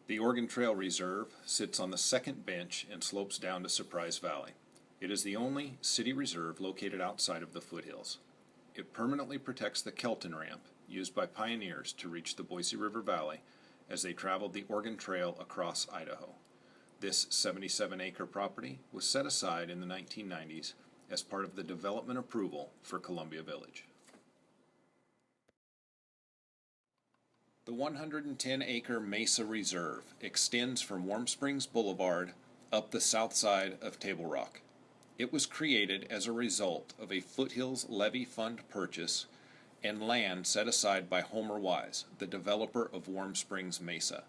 The Oregon Trail Reserve sits on the second bench and slopes down to Surprise Valley. It is the only city reserve located outside of the foothills. It permanently protects the Kelton Ramp, used by pioneers to reach the Boise River Valley as they traveled the Oregon Trail across Idaho. This 77-acre property was set aside in the 1990s as part of the development approval for Columbia Village. The 110-acre Mesa Reserve extends from Warm Springs Boulevard up the south side of Table Rock. It was created as a result of a Foothills Levy Fund purchase and land set aside by Homer Wise, the developer of Warm Springs Mesa.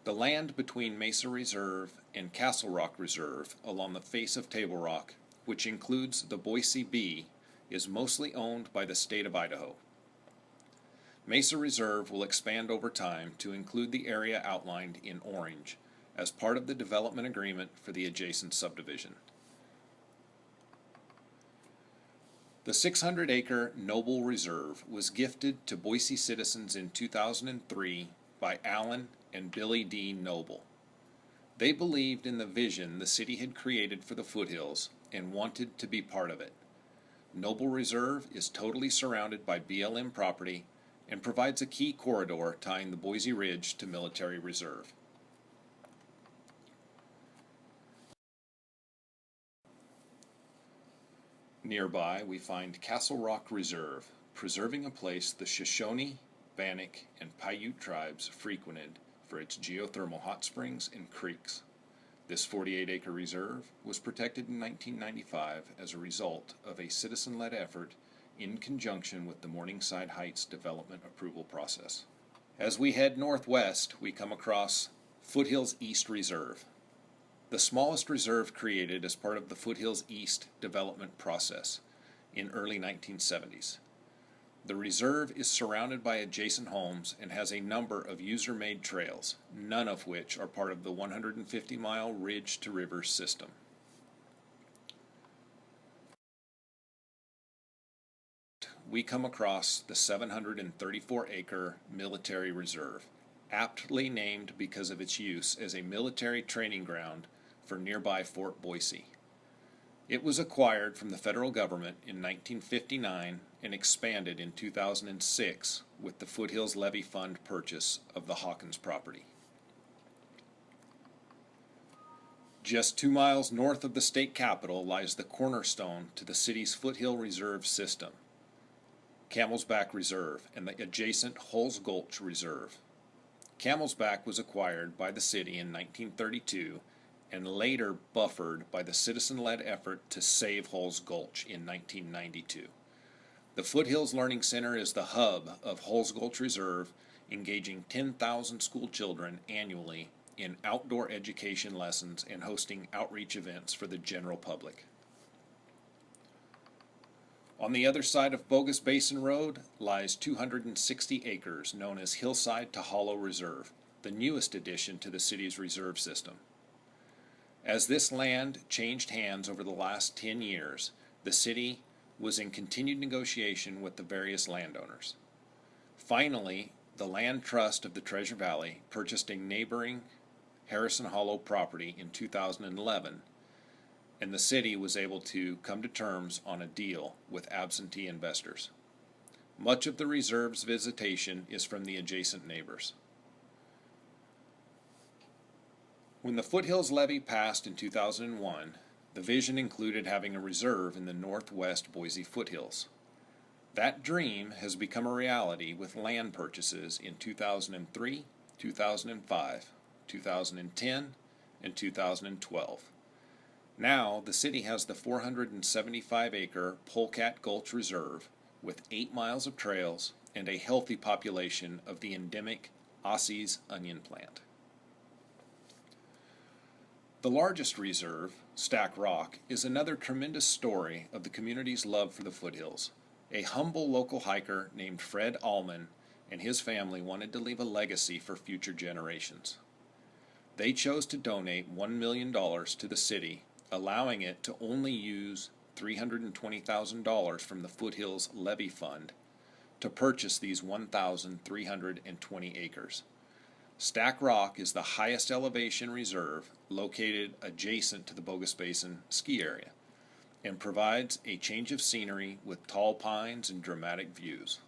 The land between Mesa Reserve and Castle Rock Reserve along the face of Table Rock, which includes the Boise Bee, is mostly owned by the state of Idaho. Mesa Reserve will expand over time to include the area outlined in orange as part of the development agreement for the adjacent subdivision. The 600-acre Noble Reserve was gifted to Boise citizens in 2003 by Alan and Billy D. Noble. They believed in the vision the city had created for the foothills and wanted to be part of it. Noble Reserve is totally surrounded by BLM property and provides a key corridor tying the Boise Ridge to Military Reserve. Nearby, we find Castle Rock Reserve, preserving a place the Shoshone, Bannock, and Paiute tribes frequented for its geothermal hot springs and creeks. This 48-acre reserve was protected in 1995 as a result of a citizen-led effort in conjunction with the Morningside Heights development approval process. As we head northwest, we come across Foothills East Reserve, the smallest reserve created as part of the Foothills East development process in early 1970s. The reserve is surrounded by adjacent homes and has a number of user-made trails, none of which are part of the 150-mile ridge-to-river system. We come across the 734-acre Military Reserve, aptly named because of its use as a military training ground for nearby Fort Boise. It was acquired from the federal government in 1959 and expanded in 2006 with the Foothills Levy Fund purchase of the Hawkins property. Just 2 miles north of the state capitol lies the cornerstone to the city's Foothill Reserve system, Camel's Back Reserve, and the adjacent Hulls Gulch Reserve. Camel's Back was acquired by the city in 1932 and later buffered by the citizen-led effort to save Hulls Gulch in 1992. The Foothills Learning Center is the hub of Hulls Gulch Reserve, engaging 10,000 school children annually in outdoor education lessons and hosting outreach events for the general public. On the other side of Bogus Basin Road lies 260 acres known as Hillside to Hollow Reserve, the newest addition to the city's reserve system. As this land changed hands over the last 10 years, the city was in continued negotiation with the various landowners. Finally, the Land Trust of the Treasure Valley purchased a neighboring Harrison Hollow property in 2011, and the city was able to come to terms on a deal with absentee investors. Much of the reserve's visitation is from the adjacent neighbors. When the Foothills Levy passed in 2001, the vision included having a reserve in the northwest Boise foothills. That dream has become a reality with land purchases in 2003, 2005, 2010, and 2012. Now, the city has the 475-acre Polecat Gulch Reserve with 8 miles of trails and a healthy population of the endemic Aussie's onion plant. The largest reserve, Stack Rock, is another tremendous story of the community's love for the foothills. A humble local hiker named Fred Allman and his family wanted to leave a legacy for future generations. They chose to donate $1 million to the city, allowing it to only use $320,000 from the Foothills Levy Fund to purchase these 1,320 acres. Stack Rock is the highest elevation reserve located adjacent to the Bogus Basin ski area and provides a change of scenery with tall pines and dramatic views.